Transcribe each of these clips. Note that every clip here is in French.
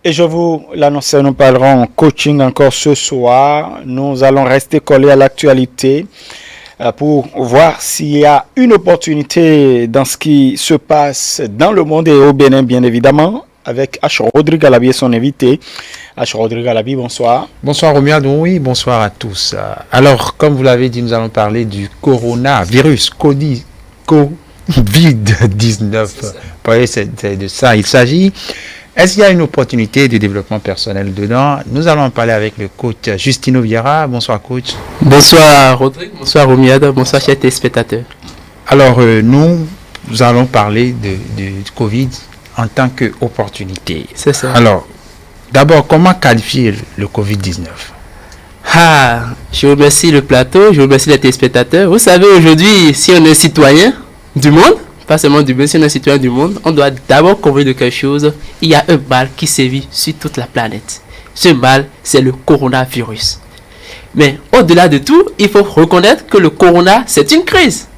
Et je vous l'annonçais, nous parlerons coaching encore ce soir. Nous allons rester collés à l'actualité pour voir s'il y a une opportunité dans ce qui se passe dans le monde et au Bénin, bien évidemment, avec H. Rodrigue Alabi et son invité. H. Rodrigue Alabi, bonsoir. Bonsoir Romuald, oui, bonsoir à tous. Alors, comme vous l'avez dit, nous allons parler du coronavirus, Covid-19. Vous voyez, c'est de ça il s'agit. Est-ce qu'il y a une opportunité de développement personnel dedans? Nous allons en parler avec le coach Justino Vieira. Bonsoir coach. Bonsoir Rodrigue, bonsoir Romuald, bonsoir chers téléspectateurs. Alors nous allons parler de Covid en tant qu'opportunité. C'est ça. Alors, d'abord, comment qualifier le Covid-19? Je remercie le plateau, je remercie les téléspectateurs. Vous savez, aujourd'hui, si on est citoyen du monde, pas seulement du Bénin, si on est citoyen du monde, on doit d'abord convenir de quelque chose. Il y a un mal qui sévit sur toute la planète. Ce mal, c'est le coronavirus. Mais au-delà de tout, il faut reconnaître que le corona, c'est une crise.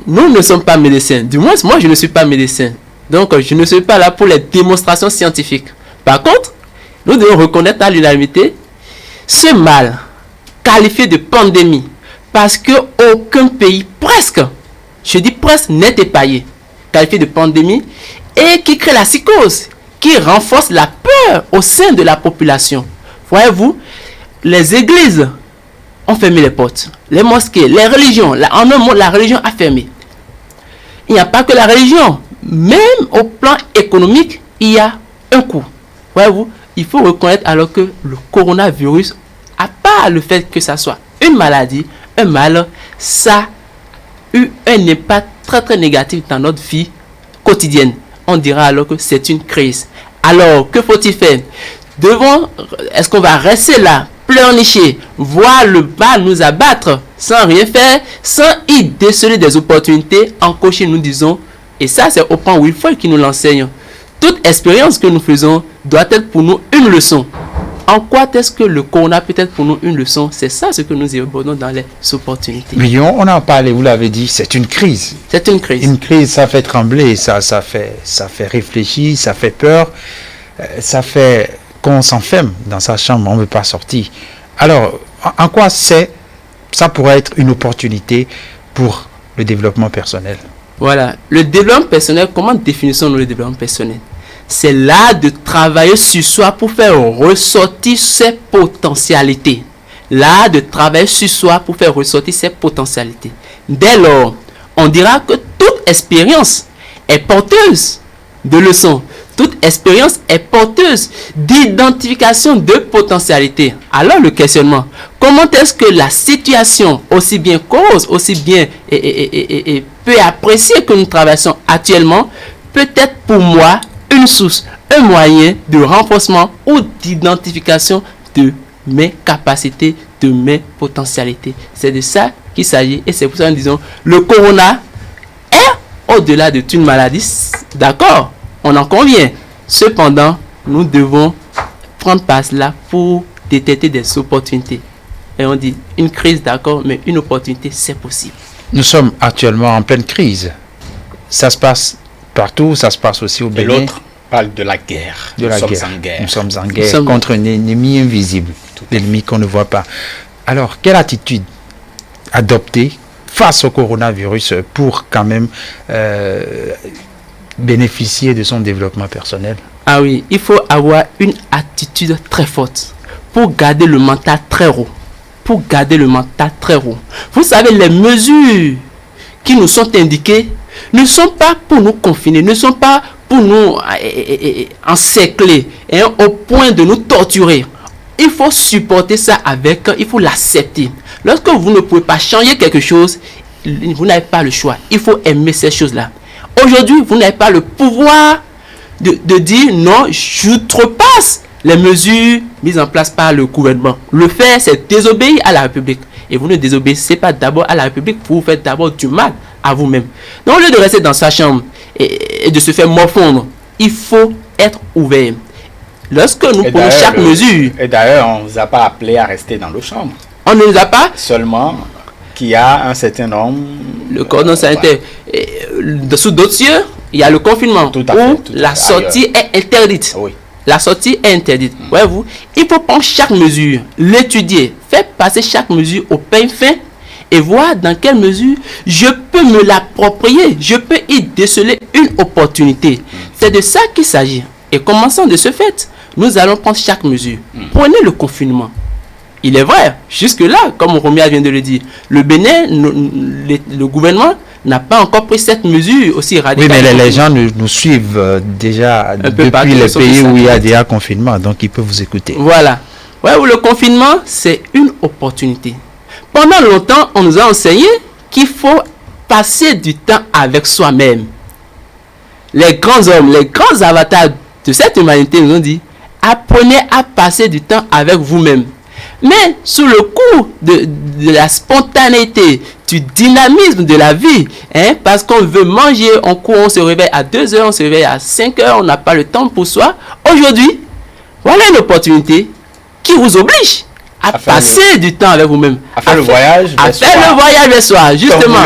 Nous ne sommes pas médecins. Du moins, moi, je ne suis pas médecin. Donc, je ne suis pas là pour les démonstrations scientifiques. Par contre, nous devons reconnaître à l'unanimité ce mal qualifié de pandémie. Parce qu'aucun pays, presque, je dis presque, n'est épargné, qualifié de pandémie, et qui crée la psychose, qui renforce la peur au sein de la population. Voyez-vous, les églises ont fermé les portes, les mosquées, les religions, en un mot, la religion a fermé. Il n'y a pas que la religion, même au plan économique, il y a un coût. Voyez-vous, il faut reconnaître alors que le coronavirus, à part le fait que ça soit une maladie, un mal, ça eu un impact très très négatif dans notre vie quotidienne. On dira alors que c'est une crise. Alors, que faut-il faire? Est-ce qu'on va rester là, pleurnicher, voir le mal nous abattre sans rien faire, sans y déceler des opportunités? En coaching, nous disons, et ça c'est au point Wilford qui nous l'enseigne, toute expérience que nous faisons doit être pour nous une leçon. En quoi est-ce que le corona peut être pour nous une leçon? C'est ça ce que nous abordons dans les opportunités. Mais on en parlait, vous l'avez dit, c'est une crise. C'est une crise. Une crise, ça fait trembler, ça fait réfléchir, ça fait peur, ça fait qu'on s'enferme dans sa chambre, on ne veut pas sortir. Alors, en quoi ça pourrait être une opportunité pour le développement personnel? Voilà, le développement personnel, comment définissons-nous le développement personnel? C'est l'art de travailler sur soi pour faire ressortir ses potentialités. L'art de travailler sur soi pour faire ressortir ses potentialités. Dès lors, on dira que toute expérience est porteuse de leçons. Toute expérience est porteuse d'identification de potentialités. Alors le questionnement, comment est-ce que la situation, aussi bien cause, aussi bien et peu appréciée que nous traversons actuellement, peut être pour moi une source, un moyen de renforcement ou d'identification de mes capacités, de mes potentialités. C'est de ça qu'il s'agit et c'est pour ça que nous disons le corona est au-delà de une maladie, d'accord, on en convient. Cependant, nous devons prendre place là pour détecter des opportunités. Et on dit une crise, d'accord, mais une opportunité, c'est possible. Nous sommes actuellement en pleine crise. Ça se passe partout, ça se passe aussi au Bénin. Et l'autre parle de la guerre. Nous sommes en guerre contre un ennemi invisible, l'ennemi qu'on ne voit pas. Alors, quelle attitude adopter face au coronavirus pour quand même bénéficier de son développement personnel? Ah oui, il faut avoir une attitude très forte pour garder le mental très haut. Pour garder le mental très haut. Vous savez, les mesures qui nous sont indiquées ne sont pas pour nous confiner, ne sont pas pour nous encercler au point de nous torturer. Il faut supporter ça il faut l'accepter. Lorsque vous ne pouvez pas changer quelque chose, vous n'avez pas le choix. Il faut aimer ces choses-là. Aujourd'hui, vous n'avez pas le pouvoir de dire non, j'outrepasse les mesures mises en place par le gouvernement. Le faire, c'est désobéir à la République. Et vous ne désobéissez pas d'abord à la République, vous faites d'abord du mal à vous-même. Donc, au lieu de rester dans sa chambre et de se faire morfondre, il faut être ouvert. Lorsque nous prenons chaque mesure... Et d'ailleurs, on ne vous a pas appelé à rester dans nos chambres. On ne nous a pas... Seulement qu'il y a un certain nombre... Le cordon sanitaire. Sous d'autres cieux, il y a le confinement où la sortie est interdite. Oui. la sortie est interdite. Voyez-vous, il faut prendre chaque mesure, l'étudier, faire passer chaque mesure au peigne fin et voir dans quelle mesure je peux me l'approprier, je peux y déceler une opportunité. C'est de ça qu'il s'agit. Et commençons de ce fait. Nous allons prendre chaque mesure. Prenez le confinement. Il est vrai, jusque-là, comme Romia vient de le dire, le Bénin, le gouvernement n'a pas encore pris cette mesure aussi radicale. Oui, mais les gens nous suivent déjà depuis les pays où il y a déjà confinement, donc ils peuvent vous écouter. Voilà. Ouais, le confinement, c'est une opportunité. Pendant longtemps, on nous a enseigné qu'il faut passer du temps avec soi-même. Les grands hommes, les grands avatars de cette humanité nous ont dit, apprenez à passer du temps avec vous-même. Mais sous le coup de la spontanéité, du dynamisme de la vie, parce qu'on veut manger, on court, on se réveille à 2 heures, on se réveille à 5 heures, on n'a pas le temps pour soi. Aujourd'hui, voilà une opportunité qui vous oblige à passer du temps avec vous-même. À faire le voyage vers soi, justement.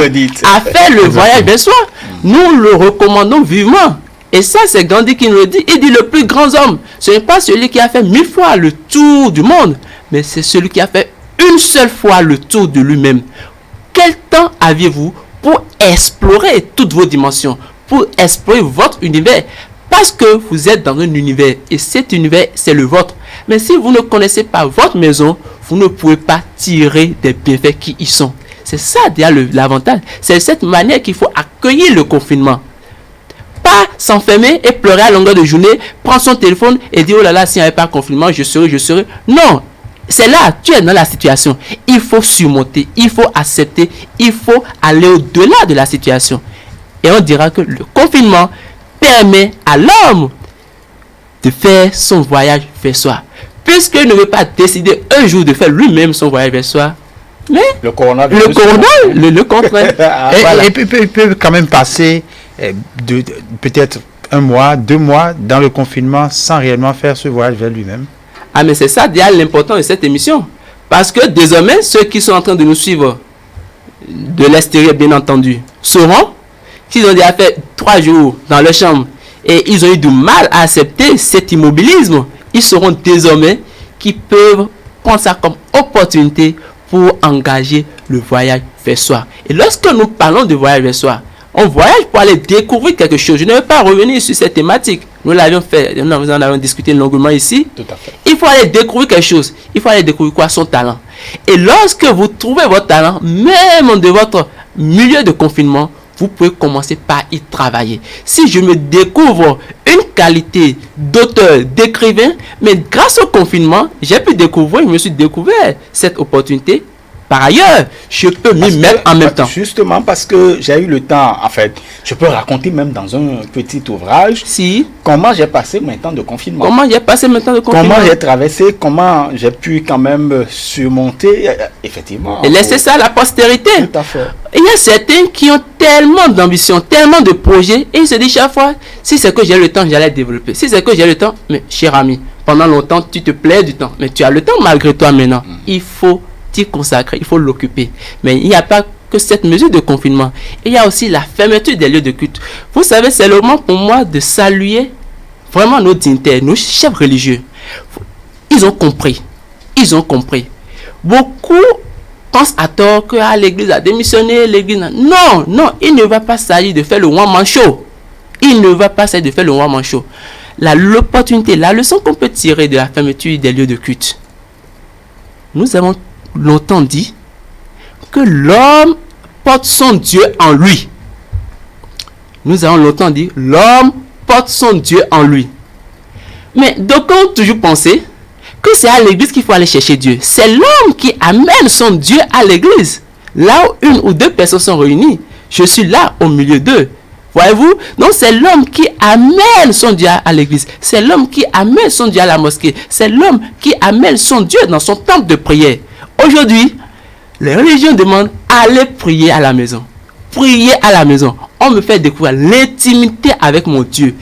À faire le voyage vers soi. Nous le recommandons vivement. Et ça, c'est Gandhi qui nous le dit. Il dit le plus grand homme, ce n'est pas celui qui a fait 1000 fois le tour du monde, mais c'est celui qui a fait une seule fois le tour de lui-même. Quel temps aviez-vous pour explorer toutes vos dimensions, pour explorer votre univers? Parce que vous êtes dans un univers et cet univers, c'est le vôtre. Mais si vous ne connaissez pas votre maison, vous ne pouvez pas tirer des bienfaits qui y sont. C'est ça déjà l'avantage. C'est de cette manière qu'il faut accueillir le confinement. Pas s'enfermer et pleurer à longueur de journée, prendre son téléphone et dire oh là là, s'il n'y avait pas de confinement, je serais. Non, c'est là, tu es dans la situation. Il faut surmonter, il faut accepter, il faut aller au-delà de la situation. Et on dira que le confinement permet à l'homme de faire son voyage vers soi. Puisqu'il ne veut pas décider un jour de faire lui-même son voyage vers soi, mais le coronavirus le contraint. Voilà. Et puis il peut quand même passer peut-être 1 mois, 2 mois dans le confinement sans réellement faire ce voyage vers lui-même. Ah mais c'est ça déjà l'important de cette émission. Parce que désormais, ceux qui sont en train de nous suivre de l'extérieur, bien entendu, sauront qu'ils ont déjà fait 3 jours dans leur chambre et ils ont eu du mal à accepter cet immobilisme. Ils sauront désormais qu'ils peuvent prendre ça comme opportunité pour engager le voyage vers soi. Et lorsque nous parlons de voyage vers soi, on voyage pour aller découvrir quelque chose. Je ne vais pas revenir sur cette thématique. Nous l'avions fait, nous en avons discuté longuement ici. Tout à fait. Il faut aller découvrir quelque chose. Il faut aller découvrir quoi? Son talent. Et lorsque vous trouvez votre talent, même de votre milieu de confinement, vous pouvez commencer par y travailler. Si je me découvre une qualité d'auteur, d'écrivain, mais grâce au confinement, j'ai pu découvrir, je me suis découvert cette opportunité. Par ailleurs, je peux m'y mettre en même temps. Justement parce que j'ai eu le temps, en fait, je peux raconter même dans un petit ouvrage comment j'ai passé mon temps de confinement. Comment j'ai passé mon temps de confinement. Comment j'ai traversé, comment j'ai pu quand même surmonter, effectivement. Et laisser ça à la postérité. Tout à fait. Il y a certains qui ont tellement d'ambition, tellement de projets, et ils se disent chaque fois, si c'est que j'ai le temps, j'allais développer. Si c'est que j'ai le temps, mais cher ami, pendant longtemps, tu te plais du temps. Mais tu as le temps malgré toi maintenant. Il faut consacrer, il faut l'occuper. Mais il n'y a pas que cette mesure de confinement. Il y a aussi la fermeture des lieux de culte. Vous savez, c'est le moment pour moi de saluer vraiment nos dignitaires, nos chefs religieux. Ils ont compris. Ils ont compris. Beaucoup pensent à tort que l'église a démissionné, l'église... Non, non, il ne va pas s'agir de faire le one-man show. Il ne va pas s'agir de faire le one-man show. L'opportunité, la leçon qu'on peut tirer de la fermeture des lieux de culte. Nous avons longtemps dit que l'homme porte son Dieu en lui. Nous avons longtemps dit l'homme porte son Dieu en lui. Mais d'aucuns ont toujours pensé que c'est à l'église qu'il faut aller chercher Dieu. C'est l'homme qui amène son Dieu à l'église. Là où 1 ou 2 personnes sont réunies, je suis là au milieu d'eux. Voyez-vous? Donc c'est l'homme qui amène son Dieu à l'église. C'est l'homme qui amène son Dieu à la mosquée. C'est l'homme qui amène son Dieu dans son temple de prière. Aujourd'hui, les religions demandent aller prier à la maison. Prier à la maison. On me fait découvrir l'intimité avec mon Dieu.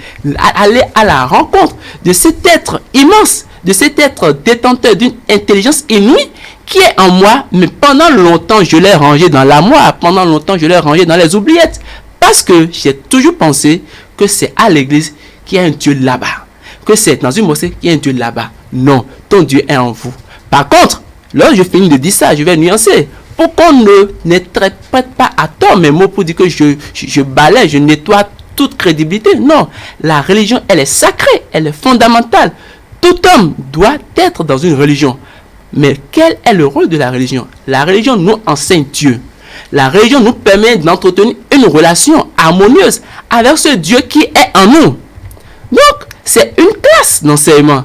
Aller à la rencontre de cet être immense, de cet être détenteur d'une intelligence inouïe qui est en moi, mais pendant longtemps je l'ai rangé dans l'armoire, pendant longtemps je l'ai rangé dans les oubliettes. Parce que j'ai toujours pensé que c'est à l'église qu'il y a un Dieu là-bas. que c'est dans une mosquée qu'il y a un Dieu là-bas. Non, ton Dieu est en vous. Par contre, lorsque je finis de dire ça, je vais nuancer. Pour qu'on n'interprète pas à tort mes mots pour dire que je balaye, je nettoie toute crédibilité. Non, la religion, elle est sacrée, elle est fondamentale. Tout homme doit être dans une religion. Mais quel est le rôle de la religion? La religion nous enseigne Dieu. La religion nous permet d'entretenir une relation harmonieuse avec ce Dieu qui est en nous. Donc, c'est une classe d'enseignement.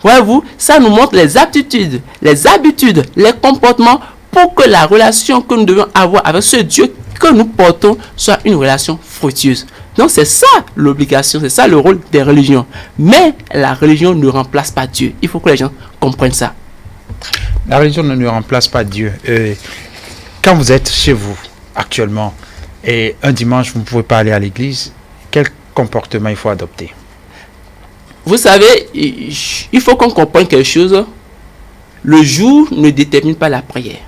Voyez-vous, ça nous montre les aptitudes, les habitudes, les comportements pour que la relation que nous devons avoir avec ce Dieu que nous portons soit une relation fructueuse. Donc, c'est ça l'obligation, c'est ça le rôle des religions. Mais la religion ne remplace pas Dieu. Il faut que les gens comprennent ça. La religion ne remplace pas Dieu. Quand vous êtes chez vous actuellement et un dimanche vous ne pouvez pas aller à l'église, quel comportement il faut adopter? Vous savez, il faut qu'on comprenne quelque chose. Le jour ne détermine pas la prière.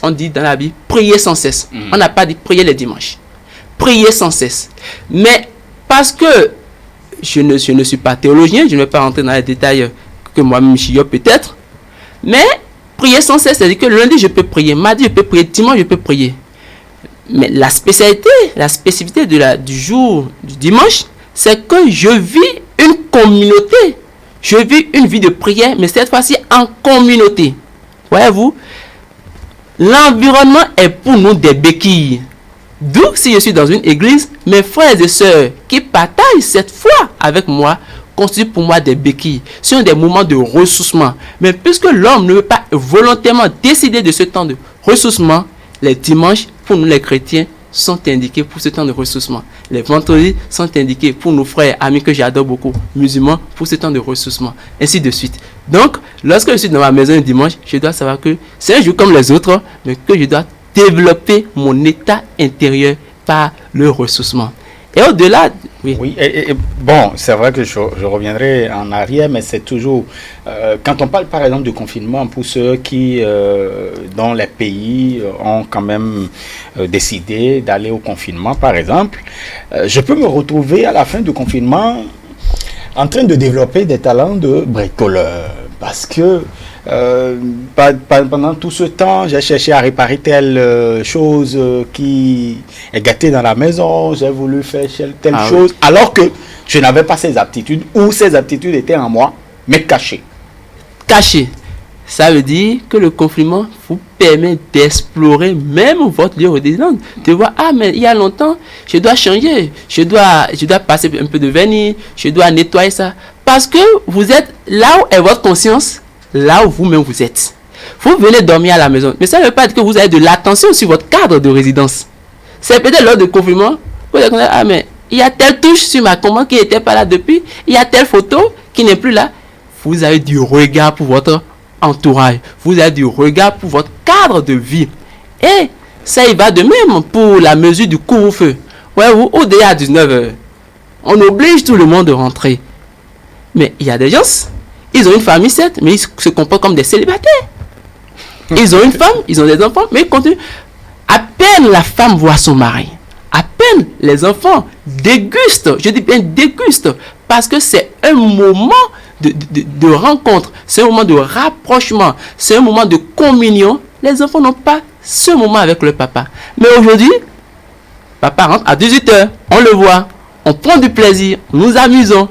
On dit dans la Bible, prier sans cesse. On n'a pas dit prier les dimanches. Prier sans cesse. Mais parce que je ne suis pas théologien, je ne vais pas rentrer dans les détails que moi-même j'y ai peut-être. Mais prier sans cesse, c'est-à-dire que lundi je peux prier, mardi je peux prier, dimanche je peux prier. Mais la spécificité du jour du dimanche, c'est que je vis une communauté. Je vis une vie de prière, mais cette fois-ci en communauté. Voyez-vous, l'environnement est pour nous des béquilles. D'où, si je suis dans une église, mes frères et sœurs qui partagent cette foi avec moi constituent pour moi des béquilles. Ce sont des moments de ressourcement. Mais puisque l'homme ne veut pas volontairement décider de ce temps de ressourcement, les dimanches, pour nous les chrétiens, sont indiqués pour ce temps de ressourcement. Les vendredis sont indiqués pour nos frères, amis que j'adore beaucoup, musulmans, pour ce temps de ressourcement. Ainsi de suite. Donc, lorsque je suis dans ma maison le dimanche, je dois savoir que c'est un jour comme les autres, mais que je dois développer mon état intérieur par le ressourcement. Et au-delà, oui, bon, c'est vrai que je reviendrai en arrière, mais c'est toujours, quand on parle par exemple du confinement, pour ceux qui, dans les pays, ont quand même décidé d'aller au confinement, par exemple, je peux me retrouver à la fin du confinement en train de développer des talents de bricoleur, parce que pendant tout ce temps, j'ai cherché à réparer telle chose qui est gâtée dans la maison, j'ai voulu faire telle chose, alors que je n'avais pas ces aptitudes, ou ces aptitudes étaient en moi, mais cachées. Cachées. Ça veut dire que le confinement vous permet d'explorer même votre lieu de résidence. De voir, mais il y a longtemps, je dois changer, je dois passer un peu de vernis, je dois nettoyer ça. Parce que vous êtes là où est votre conscience, là où vous-même vous êtes. Vous venez dormir à la maison, mais ça ne veut pas dire que vous avez de l'attention sur votre cadre de résidence. C'est peut-être lors du confinement, vous allez dire, mais il y a telle touche sur ma commande qui n'était pas là depuis, il y a telle photo qui n'est plus là. Vous avez du regard pour votre entourage, vous avez du regard pour votre cadre de vie. Et ça y va de même pour la mesure du couvre-feu. Voyez-vous, au-delà à 19h, on oblige tout le monde de rentrer. Mais il y a des gens, ils ont une famille, certes, mais ils se comportent comme des célibataires. Ils ont une femme, ils ont des enfants, mais ils continuent. À peine la femme voit son mari, à peine les enfants dégustent, je dis bien dégustent, parce que c'est un moment de rencontre, c'est un moment de rapprochement, c'est un moment de communion. Les enfants n'ont pas ce moment avec le papa. Mais aujourd'hui, papa rentre à 18h, on le voit, on prend du plaisir, nous amusons.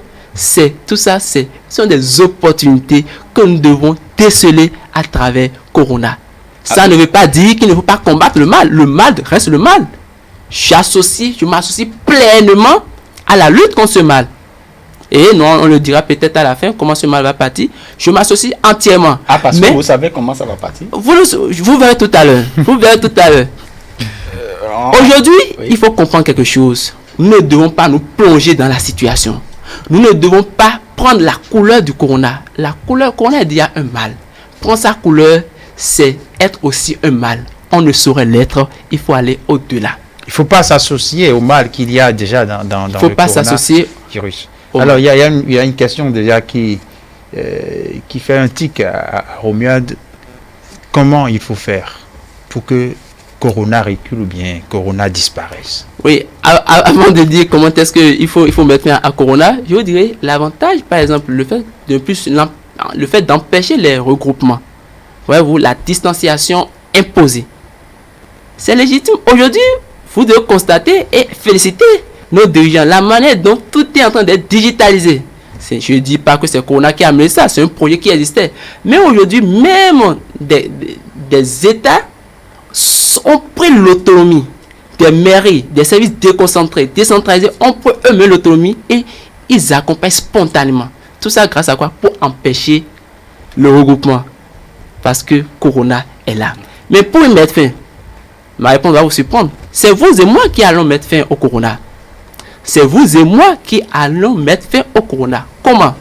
Tout ça, ce sont des opportunités que nous devons déceler à travers Corona. Ça ne veut pas dire qu'il ne faut pas combattre le mal. Le mal reste le mal. Je m'associe pleinement à la lutte contre ce mal. Et non, on le dira peut-être à la fin comment ce mal va partir. Je m'associe entièrement. Parce que vous savez comment ça va partir. Vous verrez tout à l'heure. Vous verrez tout à l'heure. Aujourd'hui, il faut comprendre quelque chose. Nous ne devons pas nous plonger dans la situation. Nous ne devons pas prendre la couleur du corona. La couleur corona est déjà un mal. Prendre sa couleur, c'est être aussi un mal. On ne saurait l'être. Il faut aller au-delà. Il ne faut pas s'associer au mal qu'il y a déjà dans le faut pas s'associer virus. Alors, il y a une question déjà qui fait un tic à Romuald. Comment il faut faire pour que Corona recule ou bien Corona disparaisse? Oui, avant de dire comment est-ce qu'il faut mettre fin à Corona, je vous dirais l'avantage, par exemple, le fait d'empêcher les regroupements. Voyez-vous, la distanciation imposée. C'est légitime. Aujourd'hui, vous devez constater et féliciter nos dirigeants. La manière dont tout est en train d'être digitalisé. Je ne dis pas que c'est Corona qui a amené ça, c'est un projet qui existait. Mais aujourd'hui, même des États ont pris l'autonomie. Des mairies, des services décentralisés ont pris eux-mêmes l'autonomie et ils accompagnent spontanément. Tout ça grâce à quoi? Pour empêcher le regroupement. Parce que Corona est là. Mais pour y mettre fin, ma réponse va vous surprendre. C'est vous et moi qui allons mettre fin au Corona. C'est vous et moi qui allons mettre fin au Corona. Comment?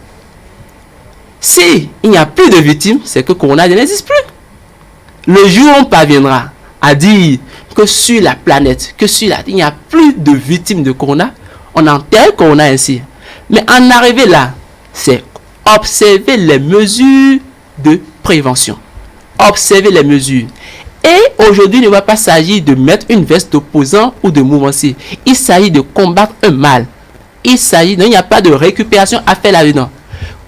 Si il n'y a plus de victimes, c'est que Corona n'existe plus. Le jour où on parviendra à dire que sur la planète, il n'y a plus de victimes de Corona, on enterre Corona ainsi. Mais en arriver là, c'est observer les mesures de prévention. Observer les mesures. Et aujourd'hui, il ne va pas s'agir de mettre une veste d'opposant ou de mouvancier. Il s'agit de combattre un mal. Il n'y a pas de récupération à faire là-dedans.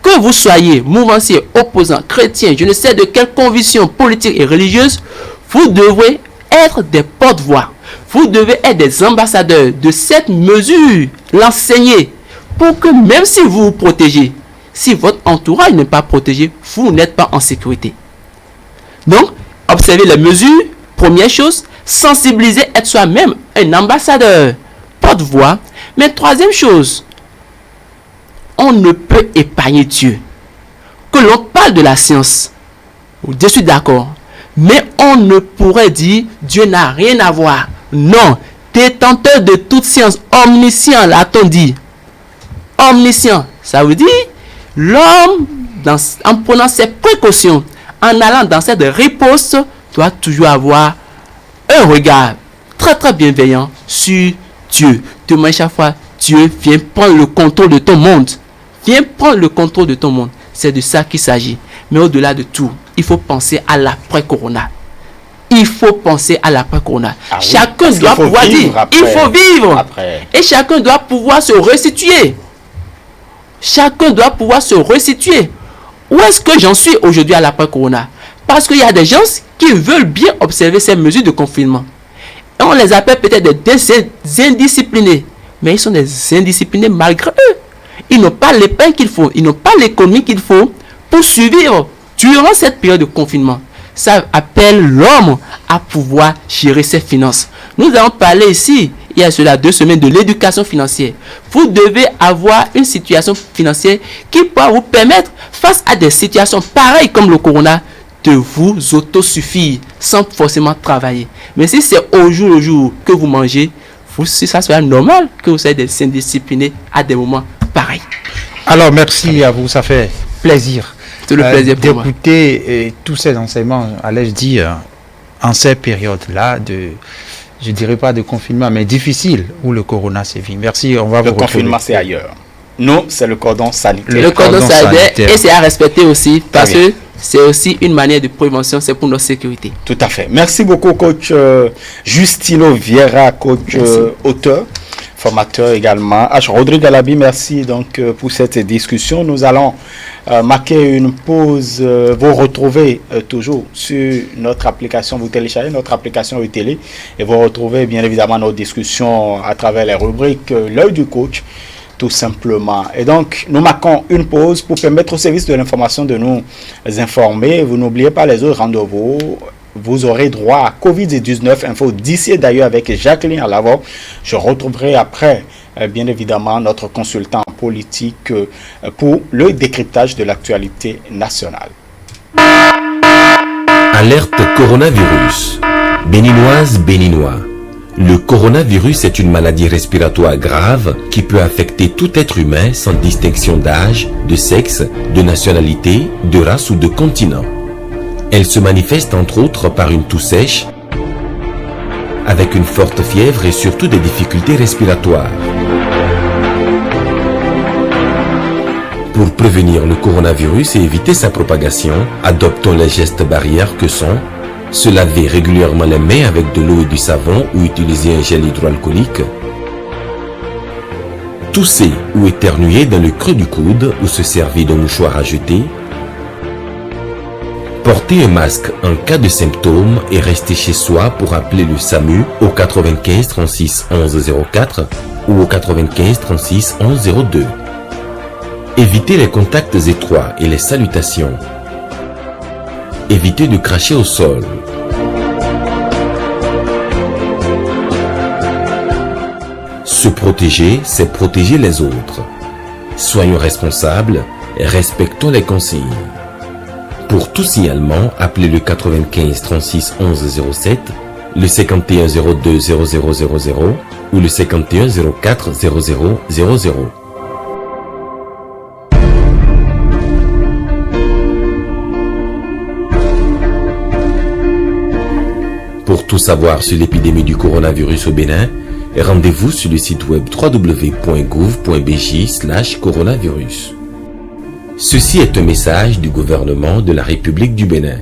Que vous soyez mouvancier, opposant, chrétien, je ne sais de quelle conviction politique et religieuse, vous devrez être des porte-voix. Vous devez être des ambassadeurs de cette mesure, l'enseigner, pour que même si vous vous protégez, si votre entourage n'est pas protégé, vous n'êtes pas en sécurité. Donc, observez les mesures, première chose, sensibiliser, être soi-même un ambassadeur, porte-voix. Mais troisième chose, on ne peut épargner Dieu. Que l'on parle de la science, je suis d'accord, mais on ne pourrait dire Dieu n'a rien à voir. Non, détenteur de toute science, omniscient, l'a-t-on dit. Omniscient, ça veut dire l'homme, en prenant ses précautions, en allant dans cette riposte, doit toujours avoir un regard très très bienveillant sur Dieu. Demain, chaque fois, Dieu vient prendre le contrôle de ton monde. Viens prendre le contrôle de ton monde. C'est de ça qu'il s'agit. Mais au-delà de tout, il faut penser à l'après-corona. Il faut penser à l'après-corona. Ah oui, chacun doit pouvoir dire, après, il faut vivre. Après. Et chacun doit pouvoir se restituer. Chacun doit pouvoir se restituer. Où est-ce que j'en suis aujourd'hui à l'après-corona? Parce qu'il y a des gens qui veulent bien observer ces mesures de confinement. Et on les appelle peut-être des indisciplinés. Mais ils sont des indisciplinés malgré eux. Ils n'ont pas les pains qu'il faut. Ils n'ont pas l'économie qu'il faut pour survivre durant cette période de confinement. Ça appelle l'homme à pouvoir gérer ses finances. Nous allons parler ici, il y a cela 2 semaines, de l'éducation financière. Vous devez avoir une situation financière qui pourra vous permettre, face à des situations pareilles comme le corona, de vous autosuffire sans forcément travailler. Mais si c'est au jour le jour que vous mangez, si ça serait normal que vous soyez des indisciplinés à des moments pareils. Alors merci à vous, ça fait plaisir. C'est le plaisir pour moi d'écouter tous ces enseignements, allais-je dire, en ces périodes-là de, je dirais pas de confinement, mais difficile où le corona sévit. Merci, on va vous retrouver. Le confinement, c'est ailleurs. Nous, c'est le cordon sanitaire. Le cordon sanitaire, et c'est à respecter aussi, parce que c'est aussi une manière de prévention, c'est pour notre sécurité. Tout à fait. Merci beaucoup, coach Justino Vieira, coach auteur, formateur également. Rodrigue Alabi, merci donc pour cette discussion. Nous allons marquer une pause. Vous retrouvez toujours sur notre application, vous téléchargez notre application e-télé et vous retrouvez bien évidemment nos discussions à travers les rubriques L'œil du coach, tout simplement. Et donc, nous marquons une pause pour permettre au service de l'information de nous informer. Vous n'oubliez pas les autres rendez-vous. Vous aurez droit à Covid-19 Info d'ici d'ailleurs avec Jacqueline Alavor. Je retrouverai après, bien évidemment, notre consultant politique pour le décryptage de l'actualité nationale. Alerte coronavirus. Béninoise, Béninois. Le coronavirus est une maladie respiratoire grave qui peut affecter tout être humain sans distinction d'âge, de sexe, de nationalité, de race ou de continent. Elle se manifeste entre autres par une toux sèche, avec une forte fièvre et surtout des difficultés respiratoires. Pour prévenir le coronavirus et éviter sa propagation, adoptons les gestes barrières que sont Se laver régulièrement les mains avec de l'eau et du savon ou utiliser un gel hydroalcoolique. Tousser ou éternuer dans le creux du coude ou se servir d'un mouchoir à jeter. Porter un masque en cas de symptômes et rester chez soi pour appeler le SAMU au 95 36 11 04 ou au 95 36 11 02. Éviter les contacts étroits et les salutations. Éviter de cracher au sol. Se protéger, c'est protéger les autres. Soyons responsables et respectons les consignes. Pour tout signalement, appelez le 95 36 11 07, le 51 02 0000 ou le 51 04 0000. Pour tout savoir sur l'épidémie du coronavirus au Bénin, rendez-vous sur le site web www.gouv.bj/coronavirus. Ceci est un message du gouvernement de la République du Bénin.